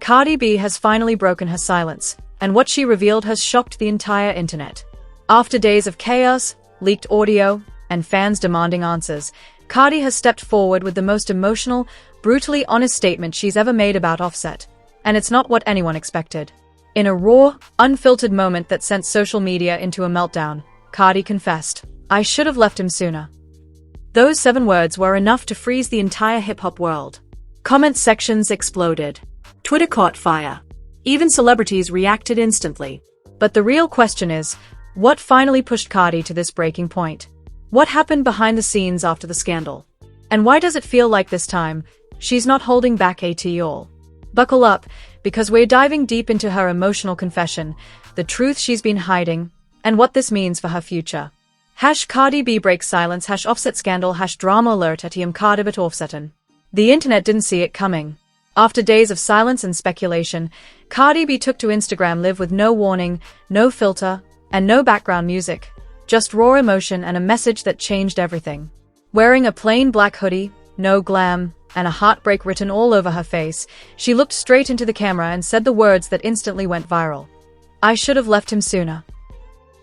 Cardi B has finally broken her silence, and what she revealed has shocked the entire internet. After days of chaos, leaked audio, and fans demanding answers, Cardi has stepped forward with the most emotional, brutally honest statement she's ever made about Offset. And it's not what anyone expected. In a raw, unfiltered moment that sent social media into a meltdown, Cardi confessed, "I should have left him sooner." Those 7 words were enough to freeze the entire hip-hop world. Comment sections exploded. Twitter caught fire. Even celebrities reacted instantly. But the real question is, what finally pushed Cardi to this breaking point? What happened behind the scenes after the scandal? And why does it feel like this time, she's not holding back at all? Buckle up, because we're diving deep into her emotional confession, the truth she's been hiding, and what this means for her future. Cardi B breaks silence, Offset scandal, drama alert at Cardi B Offsetten. The internet didn't see it coming. After days of silence and speculation, Cardi B took to Instagram Live with no warning, no filter, and no background music. Just raw emotion and a message that changed everything. Wearing a plain black hoodie, no glam, and a heartbreak written all over her face, she looked straight into the camera and said the words that instantly went viral. "I should have left him sooner."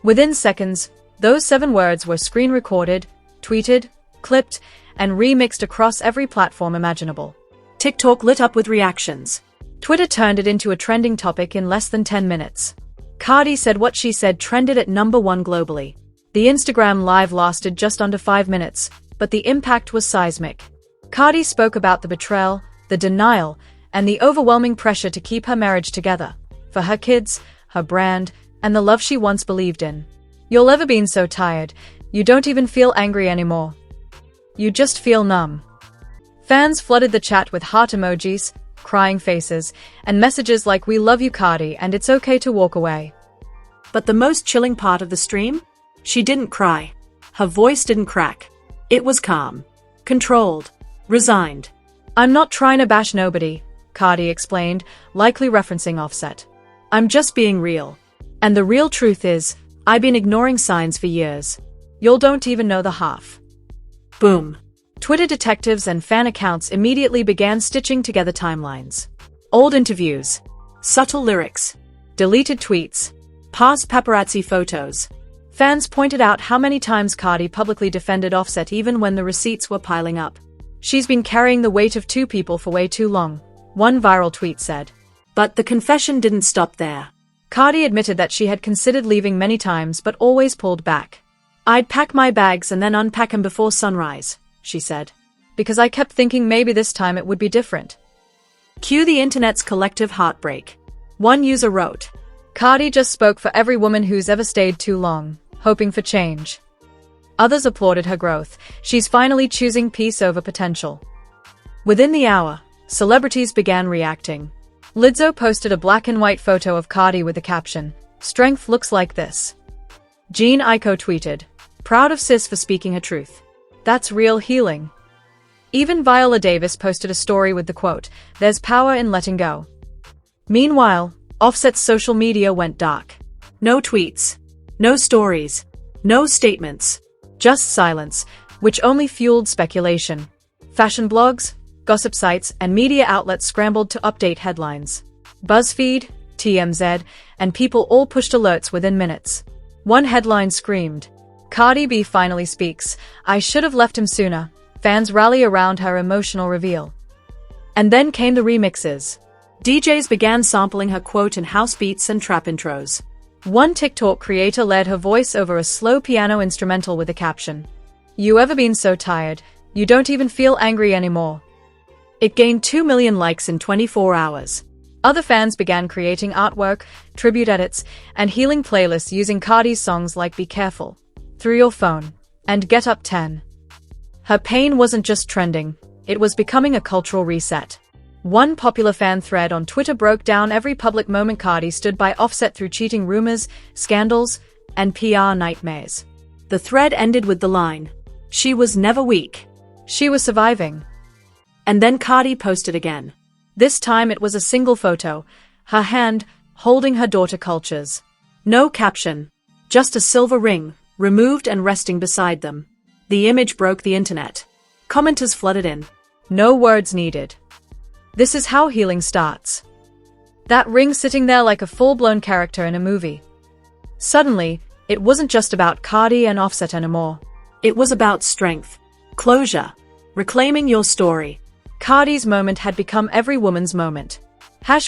Within seconds, those 7 words were screen-recorded, tweeted, clipped, and remixed across every platform imaginable. TikTok lit up with reactions. Twitter turned it into a trending topic in less than 10 minutes. Cardi said what she said trended at #1 globally. The Instagram Live lasted just under 5 minutes, but the impact was seismic. Cardi spoke about the betrayal, the denial, and the overwhelming pressure to keep her marriage together, for her kids, her brand, and the love she once believed in. "You'll ever been so tired, you don't even feel angry anymore. You just feel numb." Fans flooded the chat with heart emojis, crying faces, and messages like "We love you, Cardi, and it's okay to walk away." But the most chilling part of the stream? She didn't cry. Her voice didn't crack. It was calm, controlled, resigned. "I'm not trying to bash nobody," Cardi explained, likely referencing Offset. "I'm just being real. And the real truth is, I've been ignoring signs for years. Y'all don't even know the half." Boom. Twitter detectives and fan accounts immediately began stitching together timelines. Old interviews, subtle lyrics, deleted tweets, past paparazzi photos. Fans pointed out how many times Cardi publicly defended Offset even when the receipts were piling up. "She's been carrying the weight of 2 people for way too long," one viral tweet said. But the confession didn't stop there. Cardi admitted that she had considered leaving many times but always pulled back. "I'd pack my bags and then unpack 'em before sunrise," she said. "Because I kept thinking maybe this time it would be different." Cue the internet's collective heartbreak. One user wrote, "Cardi just spoke for every woman who's ever stayed too long, hoping for change." Others applauded her growth. She's finally choosing peace over potential. Within the hour, celebrities began reacting. Lizzo posted a black and white photo of Cardi with the caption, "Strength looks like this." Jean Aiko tweeted, "Proud of sis for speaking her truth. That's real healing." Even Viola Davis posted a story with the quote, "There's power in letting go." Meanwhile, Offset's social media went dark. No tweets, no stories, no statements, just silence, which only fueled speculation. Fashion blogs, gossip sites, and media outlets scrambled to update headlines. BuzzFeed, TMZ, and people all pushed alerts within minutes. One headline screamed, "Cardi B finally speaks, I should have left him sooner." Fans rally around her emotional reveal. And then came the remixes. DJs began sampling her quote in house beats and trap intros. One TikTok creator led her voice over a slow piano instrumental with the caption, "You ever been so tired, you don't even feel angry anymore." It gained 2 million likes in 24 hours. Other fans began creating artwork, tribute edits, and healing playlists using Cardi's songs like Be Careful, Through Your Phone, and Get Up 10. Her pain wasn't just trending, it was becoming a cultural reset. One popular fan thread on Twitter broke down every public moment Cardi stood by Offset through cheating rumors, scandals, and PR nightmares. The thread ended with the line, "She was never weak. She was surviving." And then Cardi posted again. This time it was a single photo, her hand holding her daughter Culture's. No caption, just a silver ring, removed and resting beside them. The image broke the internet. Commenters flooded in. No words needed. This is how healing starts. That ring sitting there like a full-blown character in a movie. Suddenly, it wasn't just about Cardi and Offset anymore. It was about strength, closure, reclaiming your story. Cardi's moment had become every woman's moment.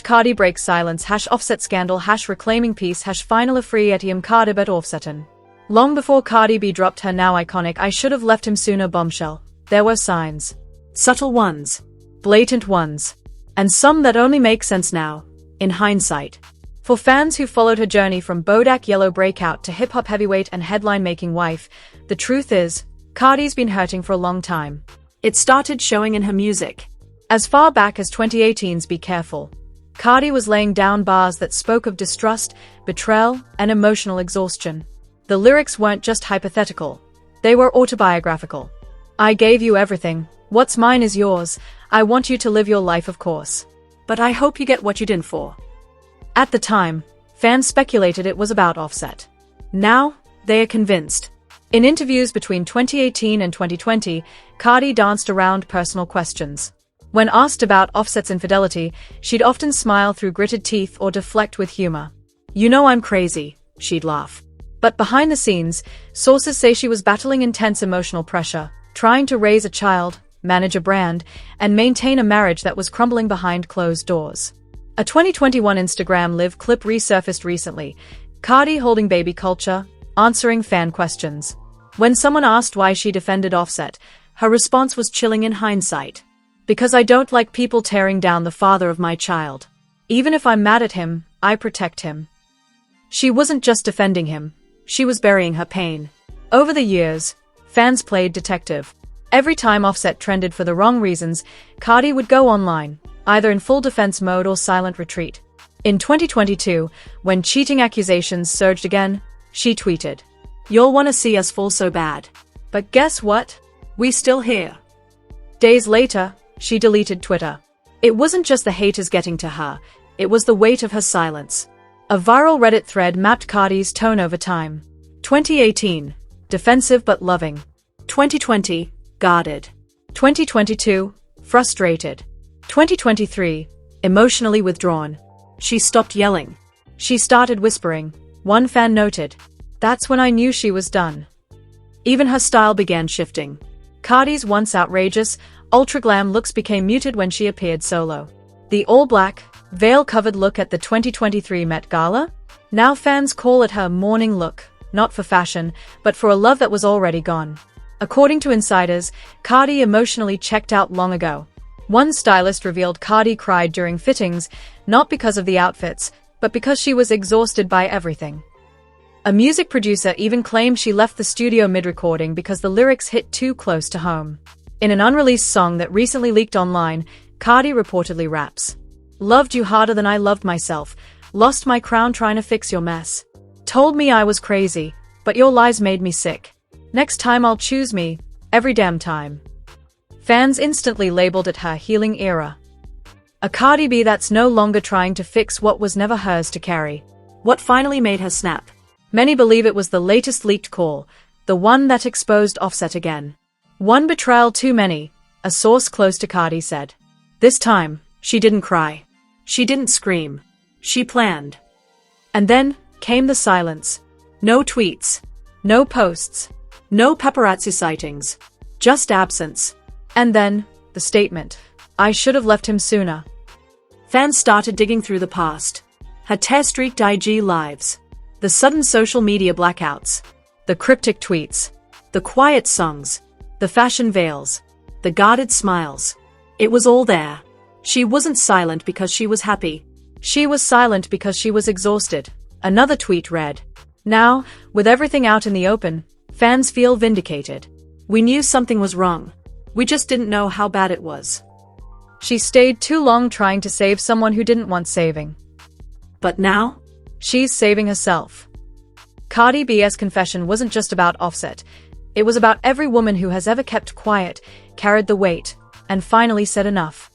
Cardi breaks silence, Offset scandal, reclaiming peace, final free etium Cardi bet Offsetten. Long before Cardi B dropped her now iconic "I should have left him sooner" bombshell, there were signs. Subtle ones. Blatant ones. And some that only make sense now, in hindsight. For fans who followed her journey from Bodak Yellow breakout to hip-hop heavyweight and headline-making wife, the truth is, Cardi's been hurting for a long time. It started showing in her music. As far back as 2018's Be Careful, Cardi was laying down bars that spoke of distrust, betrayal, and emotional exhaustion. The lyrics weren't just hypothetical. They were autobiographical. "I gave you everything. What's mine is yours. I want you to live your life, of course. But I hope you get what you didn't for." At the time, fans speculated it was about Offset. Now, they are convinced. In interviews between 2018 and 2020, Cardi danced around personal questions. When asked about Offset's infidelity, she'd often smile through gritted teeth or deflect with humor. "You know I'm crazy," she'd laugh. But behind the scenes, sources say she was battling intense emotional pressure, trying to raise a child, manage a brand, and maintain a marriage that was crumbling behind closed doors. A 2021 Instagram Live clip resurfaced recently, Cardi holding baby culture, answering fan questions. When someone asked why she defended Offset, her response was chilling in hindsight. "Because I don't like people tearing down the father of my child. Even if I'm mad at him, I protect him." She wasn't just defending him, she was burying her pain. Over the years, fans played detective. Every time Offset trended for the wrong reasons, Cardi would go online, either in full defense mode or silent retreat. In 2022, when cheating accusations surged again, she tweeted, "You'll want to see us fall so bad. But guess what? We still here." Days later, she deleted Twitter. It wasn't just the haters getting to her, it was the weight of her silence. A viral Reddit thread mapped Cardi's tone over time. 2018, defensive but loving. 2020, guarded. 2022, frustrated. 2023, emotionally withdrawn. She stopped yelling. She started whispering. One fan noted, "That's when I knew she was done." Even her style began shifting. Cardi's once outrageous, ultra-glam looks became muted when she appeared solo. The all-black, veil-covered look at the 2023 Met Gala? Now fans call it her mourning look, not for fashion, but for a love that was already gone. According to insiders, Cardi emotionally checked out long ago. One stylist revealed Cardi cried during fittings, not because of the outfits, but because she was exhausted by everything. A music producer even claimed she left the studio mid-recording because the lyrics hit too close to home. In an unreleased song that recently leaked online, Cardi reportedly raps, "Loved you harder than I loved myself, lost my crown trying to fix your mess. Told me I was crazy, but your lies made me sick. Next time I'll choose me, every damn time." Fans instantly labeled it her healing era. A Cardi B that's no longer trying to fix what was never hers to carry. What finally made her snap? Many believe it was the latest leaked call, the one that exposed Offset again. "One betrayal too many," a source close to Cardi said. This time, she didn't cry. She didn't scream. She planned. And then came the silence. No tweets. No posts. No paparazzi sightings. Just absence. And then, the statement, "I should have left him sooner." Fans started digging through the past. Her tear-streaked IG lives. The sudden social media blackouts. The cryptic tweets. The quiet songs. The fashion veils. The guarded smiles. It was all there. She wasn't silent because she was happy. She was silent because she was exhausted. Another tweet read, "Now, with everything out in the open, fans feel vindicated. We knew something was wrong. We just didn't know how bad it was." She stayed too long trying to save someone who didn't want saving. But now? She's saving herself. Cardi B's confession wasn't just about Offset. It was about every woman who has ever kept quiet, carried the weight, and finally said enough.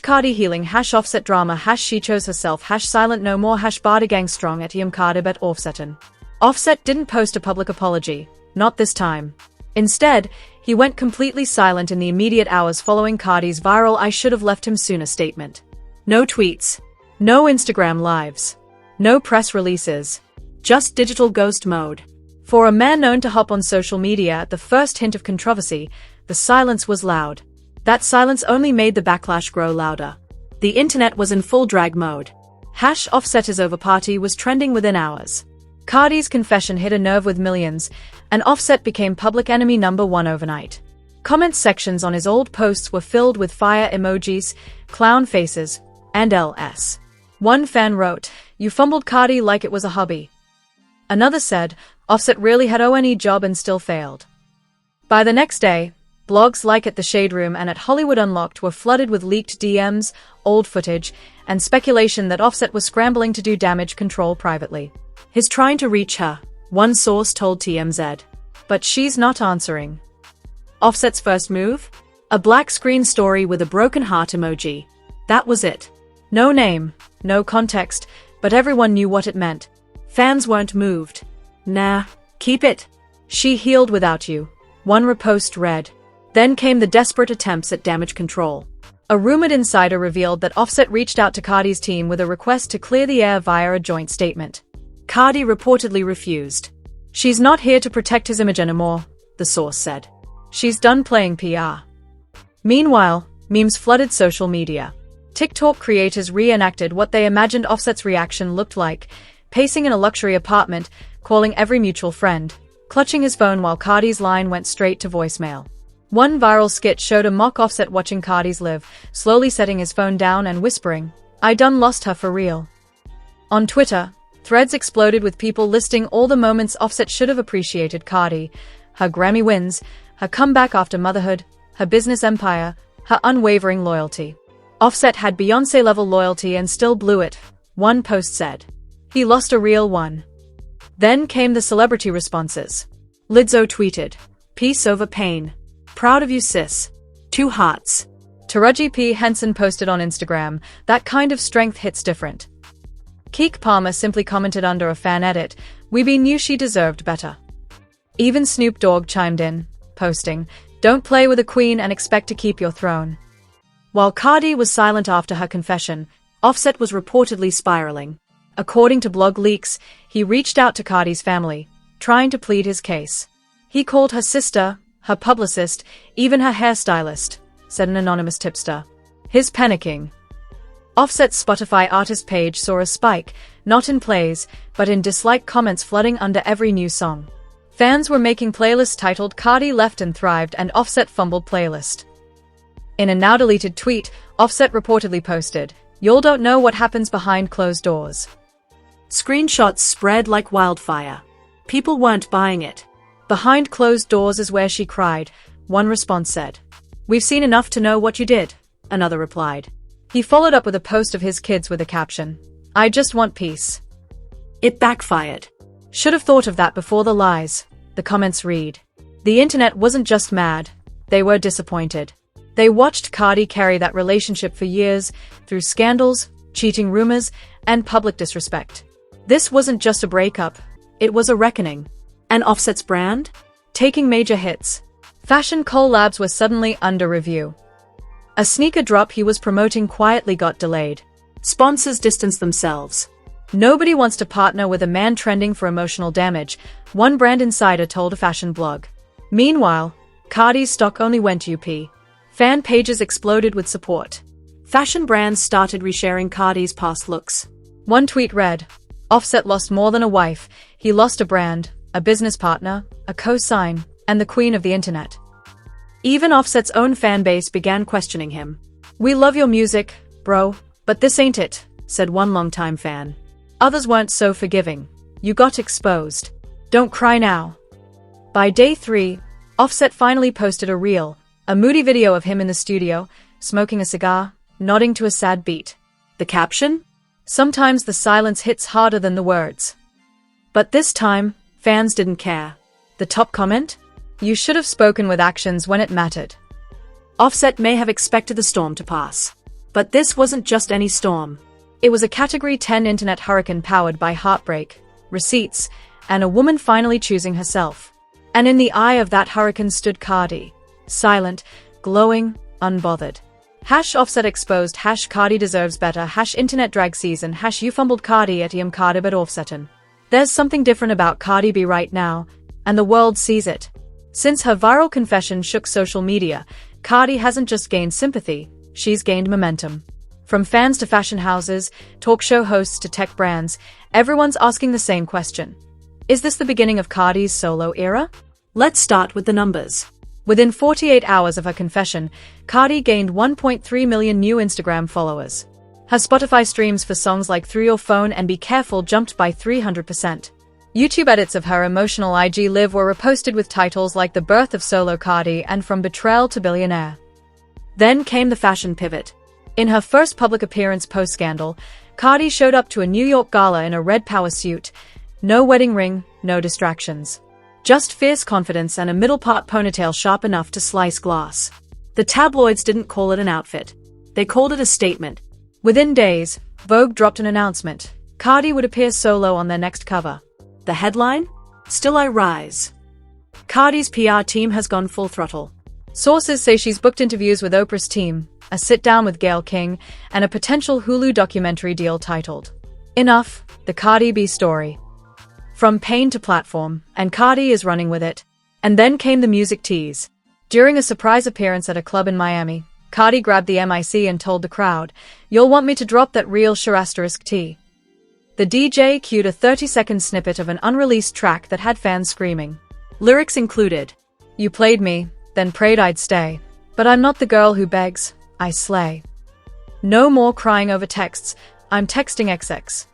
Cardi healing, Offset drama, she chose herself, silent no more, Bardagang strong etium Cardi bet Offsetten. Offset didn't post a public apology, not this time. Instead, he went completely silent in the immediate hours following Cardi's viral "I should have left him sooner" statement. No tweets. No Instagram lives. No press releases. Just digital ghost mode. For a man known to hop on social media at the first hint of controversy, the silence was loud. That silence only made the backlash grow louder. The internet was in full drag mode. #Offset is over party was trending within hours. Cardi's confession hit a nerve with millions, and Offset became public enemy #1 overnight. Comment sections on his old posts were filled with fire emojis, clown faces, and LS. One fan wrote, "You fumbled Cardi like it was a hobby." Another said, "Offset really had any job and still failed." By the next day, blogs like at the Shade Room and at Hollywood Unlocked were flooded with leaked DMs, old footage, and speculation that Offset was scrambling to do damage control privately. He's trying to reach her, one source told TMZ. But she's not answering. Offset's first move? A black screen story with a broken heart emoji. That was it. No name, no context, but everyone knew what it meant. Fans weren't moved. Nah, keep it. She healed without you. One repost read. Then came the desperate attempts at damage control. A rumored insider revealed that Offset reached out to Cardi's team with a request to clear the air via a joint statement. Cardi reportedly refused. "She's not here to protect his image anymore," the source said. "She's done playing PR." Meanwhile, memes flooded social media. TikTok creators reenacted what they imagined Offset's reaction looked like, pacing in a luxury apartment, calling every mutual friend, clutching his phone while Cardi's line went straight to voicemail. One viral skit showed a mock Offset watching Cardi's live, slowly setting his phone down and whispering, "I done lost her for real." On Twitter, threads exploded with people listing all the moments Offset should have appreciated Cardi: her Grammy wins, her comeback after motherhood, her business empire, her unwavering loyalty. Offset had Beyoncé-level loyalty and still blew it, one post said. He lost a real one. Then came the celebrity responses. Lizzo tweeted, "Peace over pain. Proud of you, sis." 2 hearts. Taraji P. Henson posted on Instagram, "That kind of strength hits different." Keke Palmer simply commented under a fan edit, "We knew she deserved better." Even Snoop Dogg chimed in, posting, "Don't play with a queen and expect to keep your throne." While Cardi was silent after her confession, Offset was reportedly spiraling. According to blog leaks, he reached out to Cardi's family, trying to plead his case. He called her sister, her publicist, even her hairstylist, said an anonymous tipster. He's panicking. Offset's Spotify artist page saw a spike, not in plays, but in dislike comments flooding under every new song. Fans were making playlists titled "Cardi Left and Thrived" and "Offset Fumbled Playlist." In a now-deleted tweet, Offset reportedly posted, "Y'all don't know what happens behind closed doors." Screenshots spread like wildfire. People weren't buying it. "Behind closed doors is where she cried," one response said. "We've seen enough to know what you did," another replied. He followed up with a post of his kids with a caption, "I just want peace." It backfired. "Should have thought of that before the lies," the comments read. The internet wasn't just mad, they were disappointed. They watched Cardi carry that relationship for years, through scandals, cheating rumors, and public disrespect. This wasn't just a breakup, it was a reckoning. And Offset's brand? Taking major hits. Fashion collabs were suddenly under review. A sneaker drop he was promoting quietly got delayed. Sponsors distanced themselves. Nobody wants to partner with a man trending for emotional damage, one brand insider told a fashion blog. Meanwhile, Cardi's stock only went up. Fan pages exploded with support. Fashion brands started resharing Cardi's past looks. One tweet read, "Offset lost more than a wife, he lost a brand, a business partner, a co-sign, and the queen of the internet." Even Offset's own fanbase began questioning him. "We love your music, bro, but this ain't it," said one longtime fan. Others weren't so forgiving. "You got exposed. Don't cry now." By day 3, Offset finally posted a reel, a moody video of him in the studio, smoking a cigar, nodding to a sad beat. The caption? "Sometimes the silence hits harder than the words." But this time, fans didn't care. The top comment? "You should have spoken with actions when it mattered." Offset may have expected the storm to pass. But this wasn't just any storm. It was a Category 10 internet hurricane powered by heartbreak, receipts, and a woman finally choosing herself. And in the eye of that hurricane stood Cardi, silent, glowing, unbothered. Hash Offset exposed. Hash Cardi deserves better. Hash Internet drag season. Hash you fumbled Cardi at Cardi but offsetin. There's something different about Cardi B right now, and the world sees it. Since her viral confession shook social media, Cardi hasn't just gained sympathy, she's gained momentum. From fans to fashion houses, talk show hosts to tech brands, everyone's asking the same question. Is this the beginning of Cardi's solo era? Let's start with the numbers. Within 48 hours of her confession, Cardi gained 1.3 million new Instagram followers. Her Spotify streams for songs like Through Your Phone and Be Careful jumped by 300%. YouTube edits of her emotional IG Live were reposted with titles like The Birth of Solo Cardi and From Betrayal to Billionaire. Then came the fashion pivot. In her first public appearance post-scandal, Cardi showed up to a New York gala in a red power suit. No wedding ring, no distractions. Just fierce confidence and a middle-part ponytail sharp enough to slice glass. The tabloids didn't call it an outfit. They called it a statement. Within days, Vogue dropped an announcement. Cardi would appear solo on their next cover. The headline? Still I Rise. Cardi's PR team has gone full throttle. Sources say she's booked interviews with Oprah's team, a sit-down with Gayle King, and a potential Hulu documentary deal titled Enough, the Cardi B Story. From pain to platform, and Cardi is running with it. And then came the music tease. During a surprise appearance at a club in Miami, Cardi grabbed the mic and told the crowd, "You'll want me to drop that real *T." The DJ cued a 30-second snippet of an unreleased track that had fans screaming. Lyrics included, "You played me, then prayed I'd stay. But I'm not the girl who begs, I slay. No more crying over texts, I'm texting XX."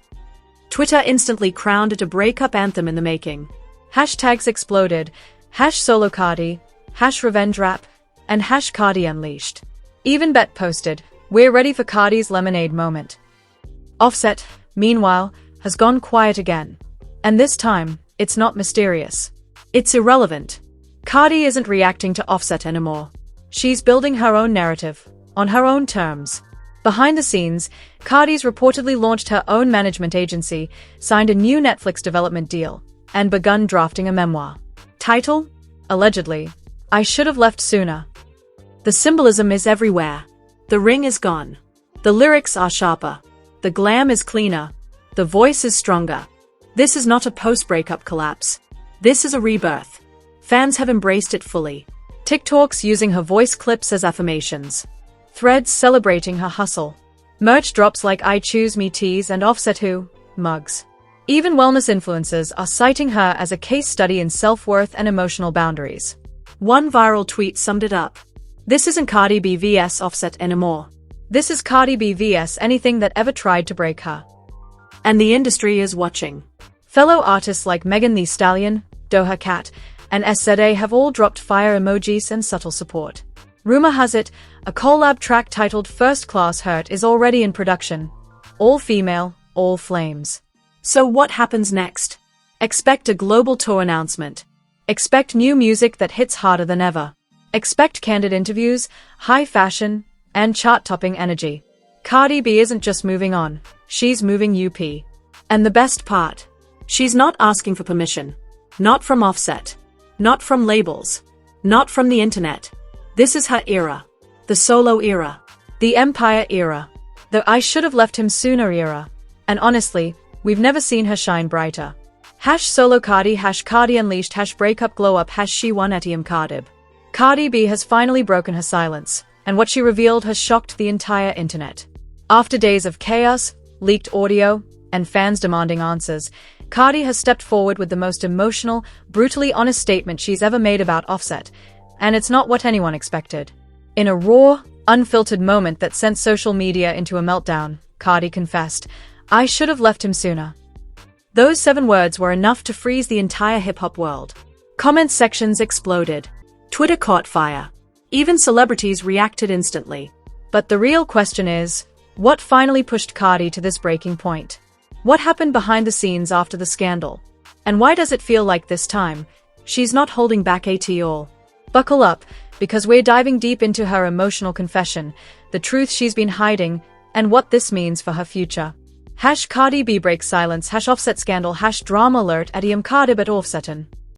Twitter instantly crowned it a breakup anthem in the making. Hashtags exploded, #solo Cardi, #revenge rap, and #Cardi unleashed. Even Bet posted, "We're ready for Cardi's lemonade moment." Offset, meanwhile, has gone quiet again. And this time, it's not mysterious. It's irrelevant. Cardi isn't reacting to Offset anymore. She's building her own narrative, on her own terms. Behind the scenes, Cardi's reportedly launched her own management agency, signed a new Netflix development deal, and begun drafting a memoir. Title? Allegedly, I Should Have Left Sooner. The symbolism is everywhere. The ring is gone. The lyrics are sharper. The glam is cleaner. The voice is stronger. This is not a post-breakup collapse. This is a rebirth. Fans have embraced it fully. TikToks using her voice clips as affirmations. Threads celebrating her hustle. Merch drops like I Choose Me tees and Offset Who mugs. Even wellness influencers are citing her as a case study in self-worth and emotional boundaries. One viral tweet summed it up. This isn't Cardi B vs Offset anymore. This is Cardi B vs anything that ever tried to break her. And the industry is watching. Fellow artists like Megan Thee Stallion, Doja Cat, and SZA have all dropped fire emojis and subtle support. Rumor has it, a collab track titled First Class Hurt is already in production. All female, all flames. So what happens next? Expect a global tour announcement. Expect new music that hits harder than ever. Expect candid interviews, high fashion, and chart-topping energy. Cardi B isn't just moving on, she's moving UP. And the best part? She's not asking for permission. Not from Offset. Not from labels. Not from the internet. This is her era. The solo era. The empire era. The I should have left him sooner era. And honestly, we've never seen her shine brighter. #solo Cardi, #Cardi unleashed, #breakup glow up, #she won at Cardi. Cardi B has finally broken her silence, and what she revealed has shocked the entire internet. After days of chaos, leaked audio, and fans demanding answers, Cardi has stepped forward with the most emotional, brutally honest statement she's ever made about Offset, and it's not what anyone expected. In a raw, unfiltered moment that sent social media into a meltdown, Cardi confessed, "I should have left him sooner." Those 7 words were enough to freeze the entire hip-hop world. Comment sections exploded. Twitter caught fire. Even celebrities reacted instantly. But the real question is, what finally pushed Cardi to this breaking point? What happened behind the scenes after the scandal? And why does it feel like this time, she's not holding back at all? Buckle up, because we're diving deep into her emotional confession, the truth she's been hiding, and what this means for her future. #Cardi B breaks silence, #Offset scandal, #drama alert at Cardi but offsetin.